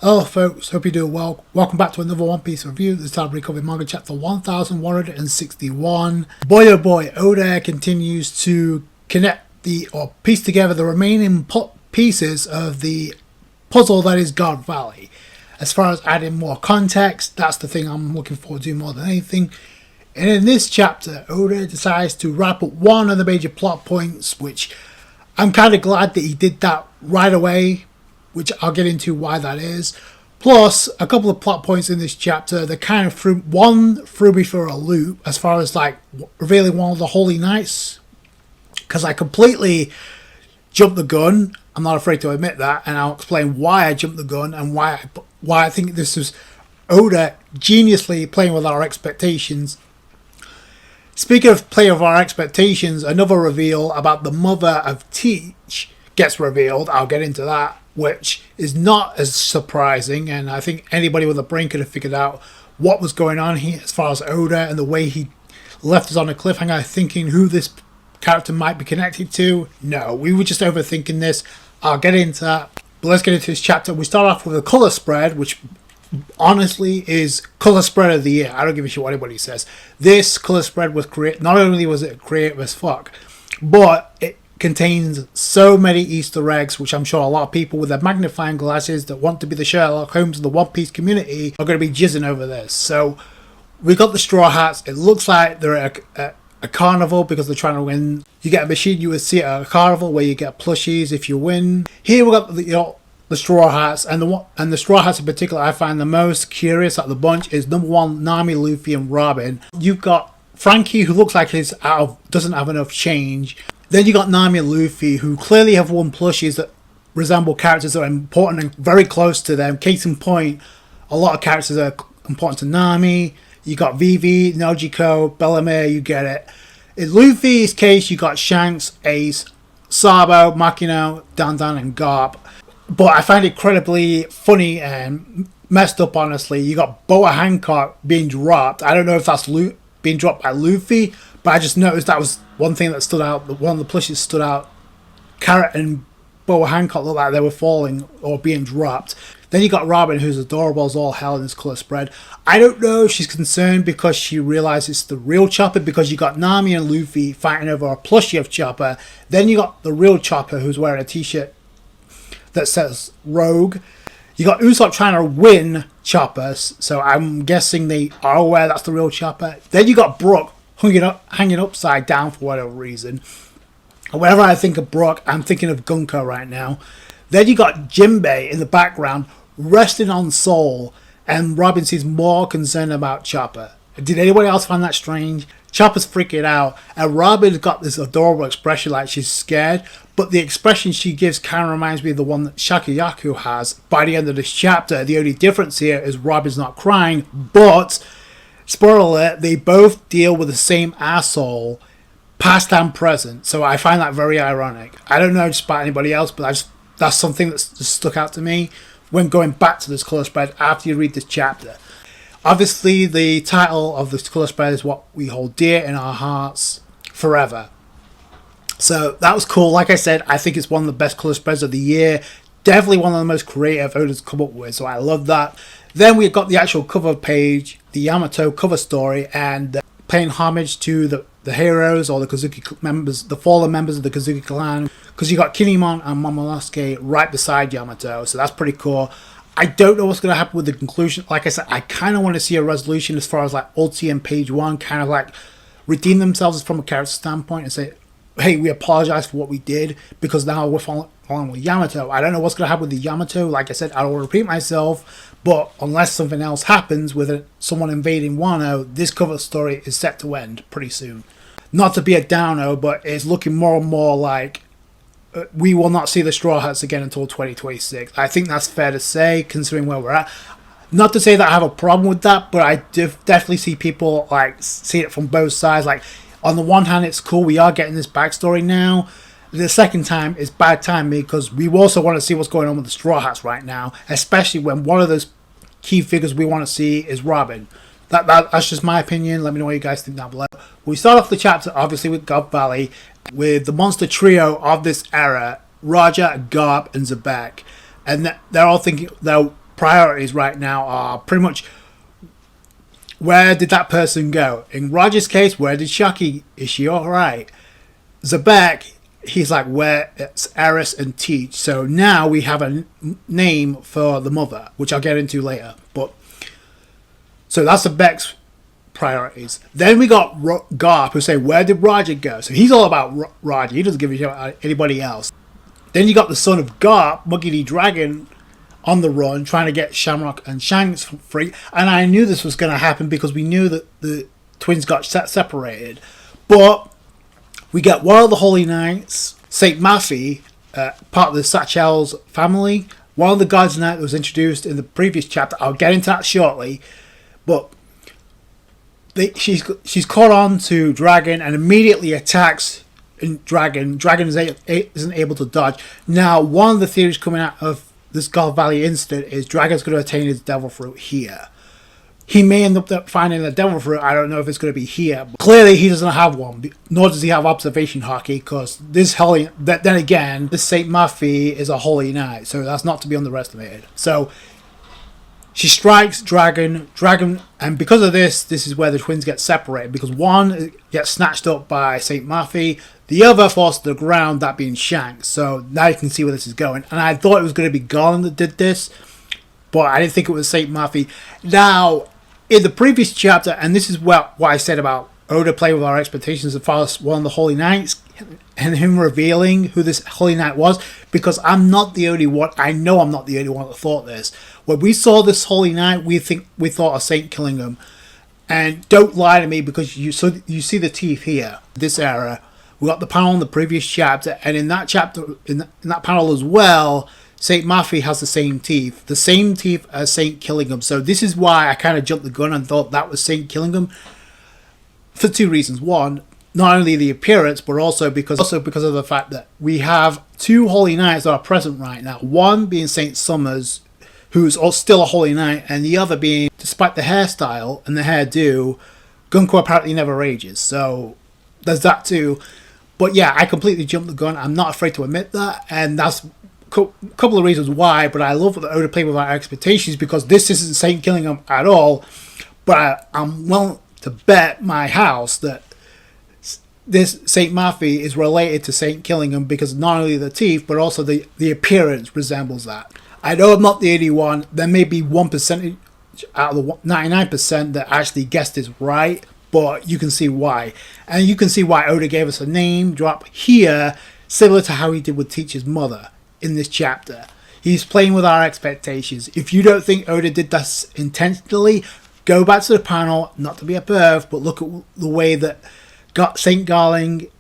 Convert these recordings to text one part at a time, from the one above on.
Hello folks, hope you're doing well. Welcome back to another One Piece review. This time we're covering Manga chapter 1161. Boy oh boy, Oda continues to piece together the remaining pieces of the puzzle that is God Valley. As far as adding more context, that's the thing I'm looking forward to more than anything. And in this chapter, Oda decides to wrap up one of the major plot points, which I'm kind of glad that he did that right away, which I'll get into why that is. Plus, a couple of plot points in this chapter that kind of threw me for a loop as far as like revealing one of the Holy Knights, because I completely jumped the gun. I'm not afraid to admit that, and I'll explain why I jumped the gun and why I think this is Oda geniusly playing with our expectations. Speaking of playing with our expectations, another reveal about the mother of Teach gets revealed. I'll get into that, which is not as surprising, and I think anybody with a brain could have figured out what was going on here as far as Oda and the way he left us on a cliffhanger thinking who this character might be connected to. No, we were just overthinking this. I'll get into that, but let's get into this chapter. We start off with a colour spread, which honestly is colour spread of the year. I don't give a shit what anybody says. This colour spread was creative. Not only was it creative as fuck, but it contains so many Easter eggs, which I'm sure a lot of people with their magnifying glasses that want to be the Sherlock Holmes of the One Piece community are going to be jizzing over this. So we got the Straw Hats. It looks like they're at a carnival because they're trying to win. You get a machine you would see at a carnival where you get plushies if you win. Here we got the Straw Hats, and the Straw Hats in particular I find the most curious out the bunch is number one, Nami, Luffy, and Robin. You've got Frankie, who looks like he's doesn't have enough change. Then you got Nami and Luffy, who clearly have won plushies that resemble characters that are important and very close to them. Case in point, a lot of characters are important to Nami. You got Vivi, Nojiko, Bellamere, you get it. In Luffy's case, you got Shanks, Ace, Sabo, Makino, Dandan, and Garp. But I find it incredibly funny and messed up, honestly. You got Boa Hancock being dropped. I don't know if that's being dropped by Luffy, but I just noticed that was one thing that stood out. One of the plushies stood out. Carrot and Boa Hancock looked like they were falling or being dropped. Then you got Robin, who's adorable as all hell in this colour spread. I don't know if she's concerned because she realizes it's the real Chopper, because you got Nami and Luffy fighting over a plushie of Chopper. Then you got the real Chopper, who's wearing a t-shirt that says Rogue. You got Usopp trying to win Chopper, so I'm guessing they are aware that's the real Chopper. Then you got Brook hanging upside down for whatever reason. And whenever I think of Brook, I'm thinking of Gunko right now. Then you got Jinbei in the background resting on Soul, and Robin seems more concerned about Chopper. Did anybody else find that strange? Chopper's freaking out, and Robin's got this adorable expression like she's scared, but the expression she gives kind of reminds me of the one that Shakky has by the end of this chapter. The only difference here is Robin's not crying, but spoiler alert, they both deal with the same asshole, past and present. So I find that very ironic. I don't know just about anybody else, but that's something that's just stuck out to me when going back to this colour spread after you read this chapter. Obviously, the title of this colour spread is What We Hold Dear in Our Hearts Forever. So that was cool. Like I said, I think it's one of the best colour spreads of the year. Definitely one of the most creative Oda's come up with, so I love that. Then we got the actual cover page, the Yamato cover story, and paying homage to the heroes or the Kozuki members, the fallen members of the Kozuki clan, because you got Kinemon and Momonosuke right beside Yamato, so that's pretty cool. I don't know what's going to happen with the conclusion. Like I said, I kind of want to see a resolution as far as like Ulti and Page 1 kind of like redeem themselves from a character standpoint and say, hey, we apologize for what we did because now we're following with Yamato. I don't know what's going to happen with the Yamato. Like I said, I don't want to repeat myself, but unless something else happens with someone invading Wano, this cover story is set to end pretty soon. Not to be a downer, but it's looking more and more like we will not see the Straw Hats again until 2026. I think that's fair to say, considering where we're at. Not to say that I have a problem with that, but I definitely see people like see it from both sides. Like, on the one hand, it's cool, we are getting this backstory now. The second time, it's bad timing because we also want to see what's going on with the Straw Hats right now, especially when one of those key figures we want to see is Robin. That's just my opinion. Let me know what you guys think down below. We start off the chapter, obviously, with God Valley, with the monster trio of this era, Roger, Garp, and Zebek. And they're all thinking, they're priorities right now are pretty much where did that person go? In Roger's case, where did Shakky? Is she alright? Zabek, he's like, where it's Eris and Teach. So now we have a name for the mother, which I'll get into later. But so that's Zabek's priorities. Then we got Garp, who say, where did Roger go? So he's all about Roger. He doesn't give a shit about anybody else. Then you got the son of Garp, Muggy the Dragon, on the run, trying to get Shamrock and Shanks free. And I knew this was going to happen because we knew that the twins got separated. But we get one of the Holy Knights, Saint Maffey, part of the Satchel's family. One of the Gods Knight that was introduced in the previous chapter. I'll get into that shortly. But she's caught on to Dragon and immediately attacks Dragon. Dragon isn't able to dodge. Now, one of the theories coming out of this God Valley incident is Dragon's going to attain his Devil Fruit here. He may end up finding the Devil Fruit. I don't know if it's going to be here. But clearly, he doesn't have one, nor does he have Observation Hockey, because this Holy... Then again, this Saint Maffey is a Holy Knight, so that's not to be underestimated. So she strikes Dragon, and because of this is where the twins get separated, because one gets snatched up by Saint Maffey, the other falls to the ground, that being Shanks. So now you can see where this is going. And I thought it was going to be Garland that did this, but I didn't think it was Saint Maffey. Now, in the previous chapter, and this is what I said about Oda playing with our expectations as far as one of the Holy Knights, and him revealing who this Holy Knight was, because I'm not the only one. I know I'm not the only one that thought this. When we saw this Holy Knight, we thought of Saint Killingham. And don't lie to me, because you see the teeth here, this era. We got the panel in the previous chapter, and in that chapter, in that panel as well, Saint Maffey has the same teeth as Saint Killingham. So this is why I kind of jumped the gun and thought that was Saint Killingham, for two reasons. One, not only the appearance, but also because of the fact that we have two Holy Knights that are present right now. One being Saint Summers, who's still a Holy Knight, and the other being, despite the hairstyle and the hairdo, Gunko apparently never ages. So there's that too. But yeah, I completely jumped the gun. I'm not afraid to admit that, and that's a couple of reasons why. But I love that Oda played with our expectations, because this isn't Saint Killingham at all. But I'm willing to bet my house that this Saint Maffey is related to Saint Killingham, because not only the teeth, but also the appearance resembles that. I know I'm not the only one. There may be 1% out of the 99% that actually guessed this right. But you can see why. And you can see why Oda gave us a name drop here, similar to how he did with Teacher's mother in this chapter. He's playing with our expectations. If you don't think Oda did this intentionally, go back to the panel, not to be a perv, but look at the way that St. Garling's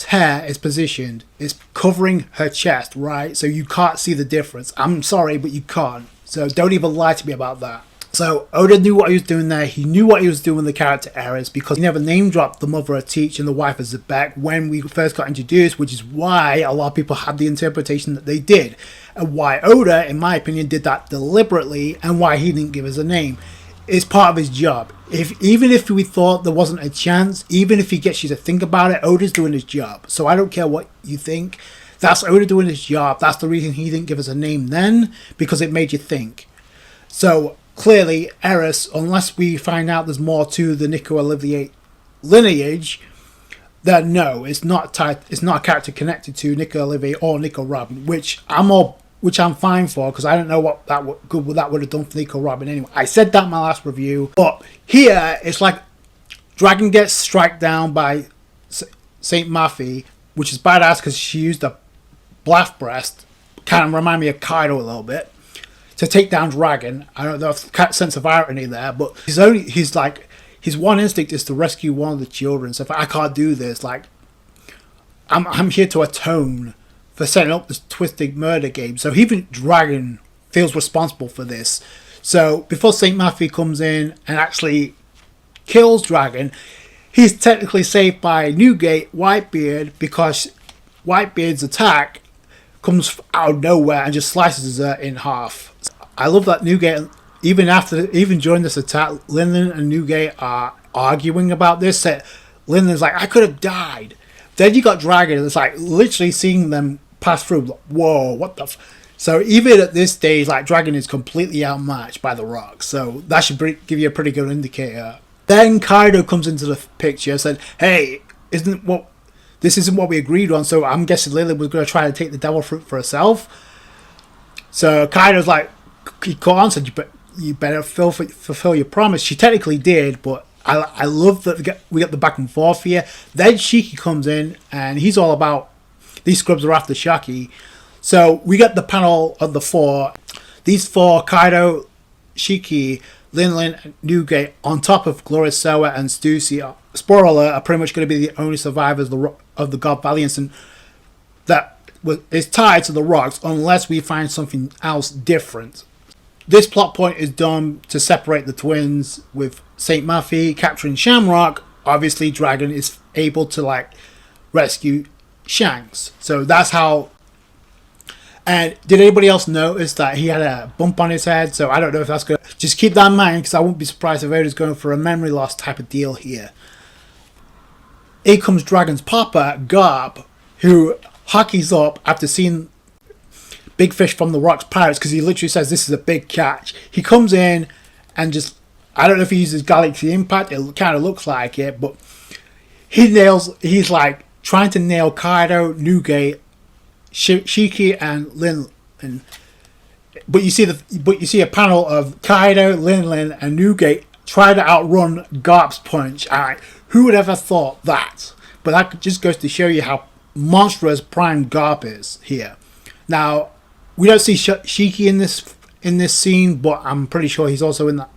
hair is positioned. It's covering her chest, right? So you can't see the difference. I'm sorry, but you can't. So don't even lie to me about that. So Oda knew what he was doing there. He knew what he was doing with the character errors, because he never name dropped the mother of Teach and the wife of Zabek when we first got introduced, which is why a lot of people had the interpretation that they did, and why Oda, in my opinion, did that deliberately, and why he didn't give us a name. It's part of his job. Even if we thought there wasn't a chance, even if he gets you to think about it, Oda's doing his job. So I don't care what you think. That's Oda doing his job. That's the reason he didn't give us a name then, because it made you think. So clearly, Eris, unless we find out there's more to the Nico Olivier lineage, then no, it's not a character connected to Nico Olivier or Nico Robin, which I'm fine for, because I don't know what that would have done for Nico Robin anyway. I said that in my last review, but here it's like Dragon gets struck down by Saint Maffey, which is badass because she used a blast breast, kind of remind me of Kaido a little bit, to take down Dragon. I don't know if there's sense of irony there, but his one instinct is to rescue one of the children. So if I can't do this, like, I'm here to atone for setting up this twisted murder game. So even Dragon feels responsible for this. So before Saint Maffey comes in and actually kills Dragon, he's technically saved by Newgate Whitebeard, because Whitebeard's attack comes out of nowhere and just slices her in half. I love that Newgate, even during this attack, Lyndon and Newgate are arguing about this. Lyndon's like, I could have died. Then you got Dragon, it's like literally seeing them pass through. Like, whoa, what the So even at this stage, like, Dragon is completely outmatched by the Rocks. So that should give you a pretty good indicator. Then Kaido comes into the picture and said, hey, this isn't what we agreed on, so I'm guessing Lily was going to try to take the devil fruit for herself. So Kaido's like, he caught on, said, you better fulfill your promise. She technically did, but I love that we got the back and forth here. Then Shakky comes in, and he's all about, these scrubs are after Shakky. So we get the panel of the four. These four, Kaido, Shakky, Lin, and Newgate, on top of Glorious Soa and Stussy, spoiler alert, are pretty much going to be the only survivors of the God Valley incident that is tied to the Rocks, unless we find something else different. This plot point is done to separate the twins, with Saint Matthew capturing Shamrock. Obviously, Dragon is able to, like, rescue Shanks. So that's how. And did anybody else notice that he had a bump on his head? So I don't know if that's good. Just keep that in mind, because I wouldn't be surprised if Oda's going for a memory loss type of deal here. Here comes Dragon's papa, Garp, who hockeys up after seeing Big Fish from the Rocks Pirates, because he literally says this is a big catch. He comes in and just, I don't know if he uses Galaxy Impact, it kind of looks like it, but he's like trying to nail Kaido, Newgate, Shakky, and Lin. But you see a panel of Kaido, Lin, and Newgate try to outrun Garp's punch. Who would ever thought that? But that just goes to show you how monstrous Prime Garp is here. Now, we don't see Shakky in this scene, but I'm pretty sure he's also in that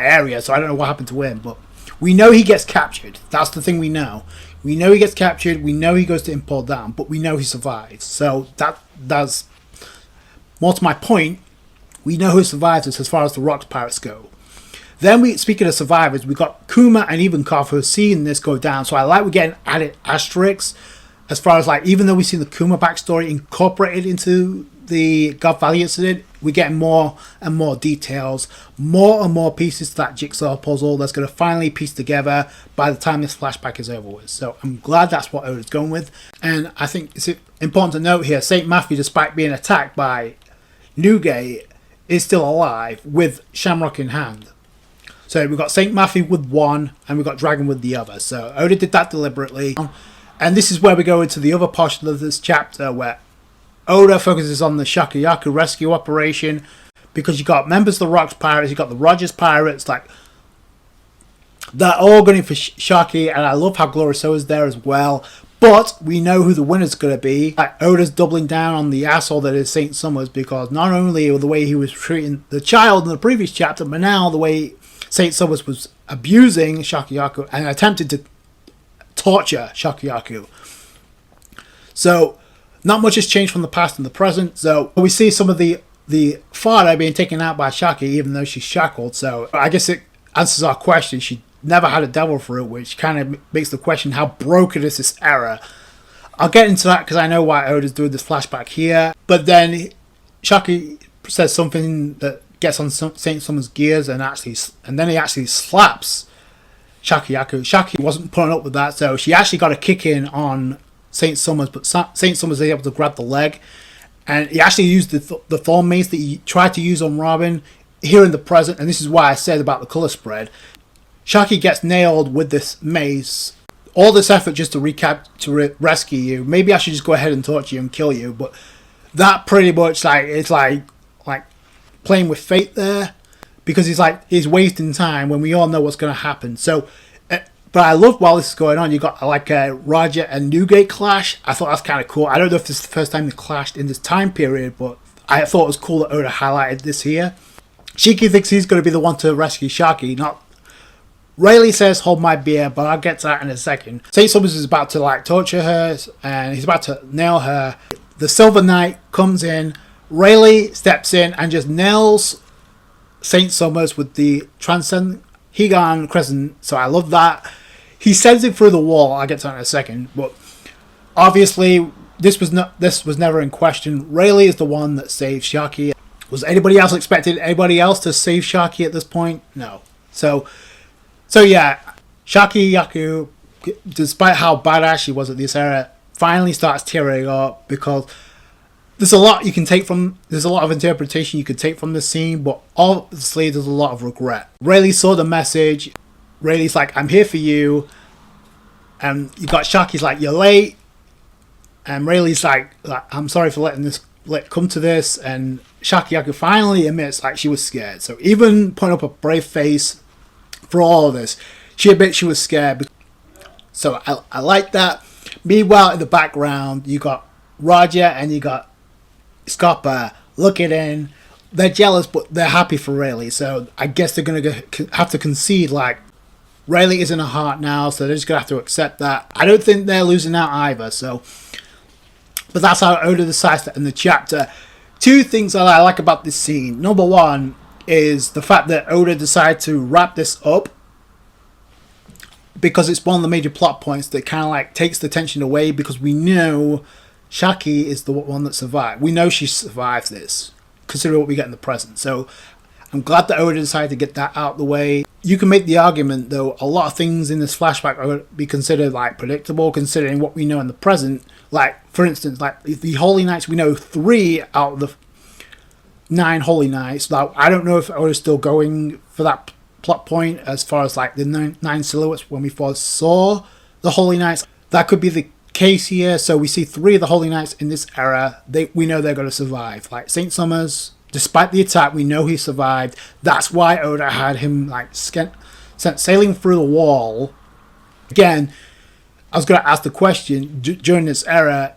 area. So I don't know what happened to him, but we know he gets captured. That's the thing we know. We know he gets captured. We know he goes to Impel Down, but we know he survives. So that's more to my point. We know who survives as far as the Rocks Pirates go. Then speaking of survivors, we got Kuma and Ivankov who are seeing this go down. So I like we're getting added asterisks as far as, like, even though we see the Kuma backstory incorporated into the God Valley incident, we're getting more and more details, more and more pieces to that jigsaw puzzle that's going to finally piece together by the time this flashback is over with. So I'm glad that's what Oda's going with. And I think it's important to note here, St. Matthew, despite being attacked by Newgate, is still alive with Shamrock in hand. So we've got St. Matthew with one, and we've got Dragon with the other. So Oda did that deliberately. And this is where we go into the other portion of this chapter, where Oda focuses on the Shakayaku rescue operation, because you got members of the Rocks Pirates, you got the Rogers Pirates, like, they're all going for Shakky, and I love how Glorious is there as well. But we know who the winner's going to be. Like, Oda's doubling down on the asshole that is Saint Summers, because not only the way he was treating the child in the previous chapter, but now the way Saint Summers was abusing Shakayaku and attempted to torture Shakayaku. So not much has changed from the past and the present. So we see some of the father being taken out by Shakky, even though she's shackled. So I guess it answers our question. She never had a devil fruit, which kind of makes the question, how broken is this era? I'll get into that because I know why Oda's doing this flashback here. But then Shakky says something that gets on Saint Summers' gears, and then he actually slaps Shakayaku. Shakky wasn't putting up with that, so she actually got a kick in on Saint Summers, but Saint Summers was able to grab the leg, and he actually used the thorn mace that he tried to use on Robin here in the present. And this is why I said about the colour spread. Shakky gets nailed with this mace. All this effort just to rescue you. Maybe I should just go ahead and torture you and kill you, but that pretty much, like, it's like playing with fate there, because he's wasting time when we all know what's going to happen. So, but I love, while this is going on, you got like a Roger and Newgate clash. I thought that's kind of cool. I don't know if this is the first time they clashed in this time period, but I thought it was cool that Oda highlighted this here. Shakky thinks he's going to be the one to rescue Shakky. Rayleigh says, hold my beer, but I'll get to that in a second. Saint Summers is about to, like, torture her, and he's about to nail her. The Silver Knight comes in. Rayleigh steps in and just nails Saint Summers with the Transcend Higan Crescent. So I love that. He sends it through the wall. I'll get to that in a second. But obviously, this was never in question. Rayleigh is the one that saved Shakky. Was anybody else expected anybody else to save Shakky at this point? No. So yeah, Shakayaku, despite how badass she was at this era, finally starts tearing up, because there's a lot you can take from, there's a lot of interpretation you could take from this scene, but obviously there's a lot of regret. Rayleigh saw the message. Rayleigh's like, I'm here for you. And you got Shakky's like, you're late. And Rayleigh's like, I'm sorry for letting this come to this. And Shakky finally admits like she was scared. So even putting up a brave face for all of this, she admits she was scared. So I like that. Meanwhile, in the background, you got Roger and you got Scopper looking in. They're jealous, but they're happy for Rayleigh. So I guess they're going to have to concede, like, Rayleigh is in her heart now, so they're just going to have to accept that. I don't think they're losing out either, so. But that's how Oda decides to end the chapter. Two things that I like about this scene. Number one is the fact that Oda decided to wrap this up, because it's one of the major plot points that kind of like takes the tension away, because we know Shakky is the one that survived. We know she survives this, considering what we get in the present. So I'm glad that Oda decided to get that out of the way. You can make the argument, though, a lot of things in this flashback are going to be considered like predictable, considering what we know in the present. Like, for instance, like the Holy Knights, we know 3 out of the 9 Holy Knights. Like, I don't know if Oda's still going for that plot point as far as like the 9 silhouettes when we first saw the Holy Knights. That could be the case here. So we see 3 of the Holy Knights in this era. We know they're going to survive. Like Saint Summers, despite the attack, we know he survived. That's why Oda had him like sent sailing through the wall. Again, I was going to ask the question, during this era,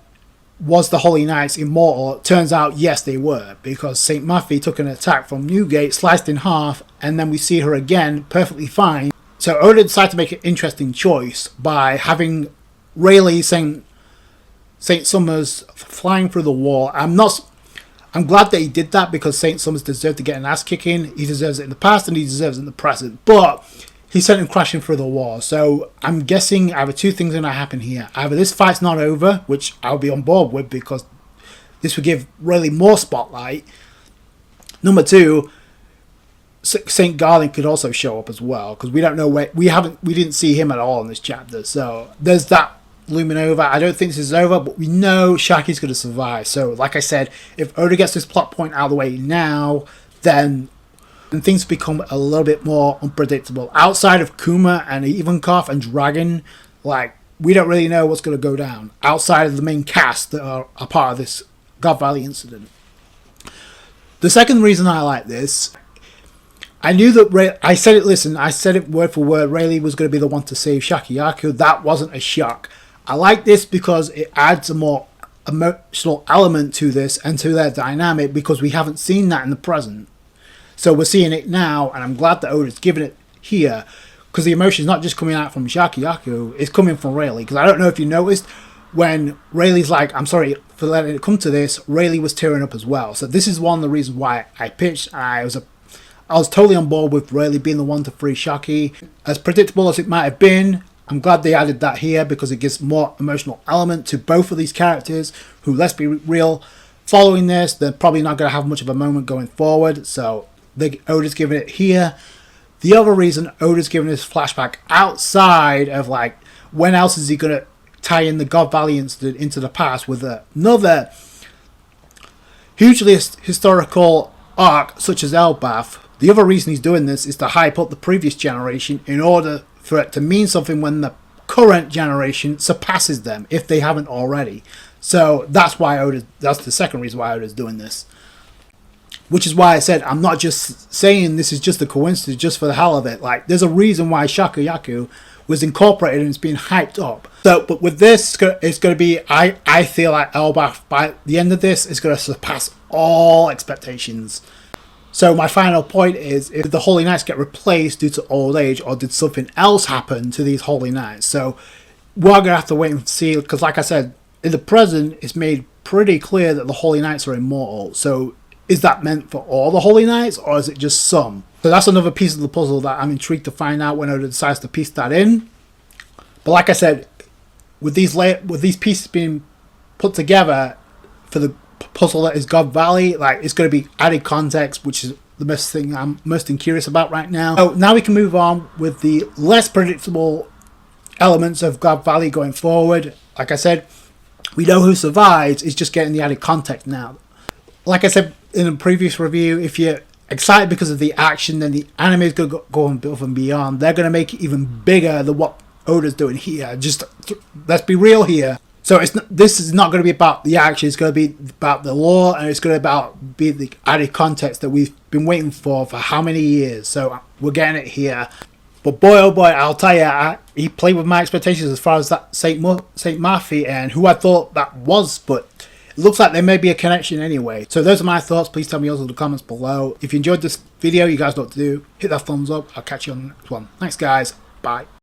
was the Holy Knights immortal? It turns out, yes, they were, because St. Matthew took an attack from Newgate, sliced in half, and then we see her again, perfectly fine. So Oda decided to make an interesting choice by having Rayleigh St. Summers flying through the wall. I'm glad that he did that, because St. Summers deserved to get an ass kicking. He deserves it in the past and he deserves it in the present. But he sent him crashing through the wall. So I'm guessing either 2 things are going to happen here. Either this fight's not over, which I'll be on board with, because this would give Rayleigh more spotlight. Number 2, St. Garland could also show up as well, because we don't know where we didn't see him at all in this chapter. So there's that looming over. I don't think this is over, but we know Shakky's going to survive. So like I said, if Oda gets this plot point out of the way now, then things become a little bit more unpredictable. Outside of Kuma and Ivankov and Dragon, like, we don't really know what's going to go down outside of the main cast that are a part of this God Valley incident. The second reason I like this, I knew that I said it word for word, Rayleigh was going to be the one to save Shakky. That wasn't a shock. I like this because it adds a more emotional element to this and to their dynamic, because we haven't seen that in the present. So we're seeing it now, and I'm glad that Oda's given it here, because the emotion is not just coming out from Shakky, it's coming from Rayleigh. Because I don't know if you noticed, when Rayleigh's like, I'm sorry for letting it come to this, Rayleigh was tearing up as well. So this is one of the reasons why I pitched. I was totally on board with Rayleigh being the one to free Shakky. As predictable as it might have been, I'm glad they added that here, because it gives more emotional element to both of these characters, who, let's be real, following this, they're probably not going to have much of a moment going forward. So Oda's giving it here. The other reason Oda's giving this flashback outside of, like, when else is he going to tie in the God Valley incident into the past with another hugely historical arc such as Elbaf. The other reason he's doing this is to hype up the previous generation in order for it to mean something when the current generation surpasses them, if they haven't already. So that's the second reason why Oda's doing this. Which is why I said I'm not just saying this is just a coincidence just for the hell of it. Like, there's a reason why Shakky was incorporated and it's being hyped up. So, but with this, it's going to be, I feel like Elbaf, by the end of this, is going to surpass all expectations. So my final point is, if the Holy Knights get replaced due to old age, or did something else happen to these Holy Knights? So we're going to have to wait and see, because like I said, in the present, it's made pretty clear that the Holy Knights are immortal. So is that meant for all the Holy Knights, or is it just some? So that's another piece of the puzzle that I'm intrigued to find out when Oda decides to piece that in. But like I said, with these pieces being put together for the puzzle that is God Valley, like, it's going to be added context, which is the best thing I'm most curious about right now. So now we can move on with the less predictable elements of God Valley going forward. Like I said, We know who survives, it's just getting the added context now. Like I said in a previous review, if you're excited because of the action, then the anime is going to go above and beyond. They're going to make it even bigger than what Oda's doing here. Just let's be real here. So this is not going to be about the action. It's going to be about the lore, and it's going to be the added context that we've been waiting for how many years. So we're getting it here. But boy, oh boy, I'll tell you, he played with my expectations as far as that Saint Murphy and who I thought that was. But it looks like there may be a connection anyway. So those are my thoughts. Please tell me yours in the comments below. If you enjoyed this video, you guys know what to do. Hit that thumbs up. I'll catch you on the next one. Thanks, guys. Bye.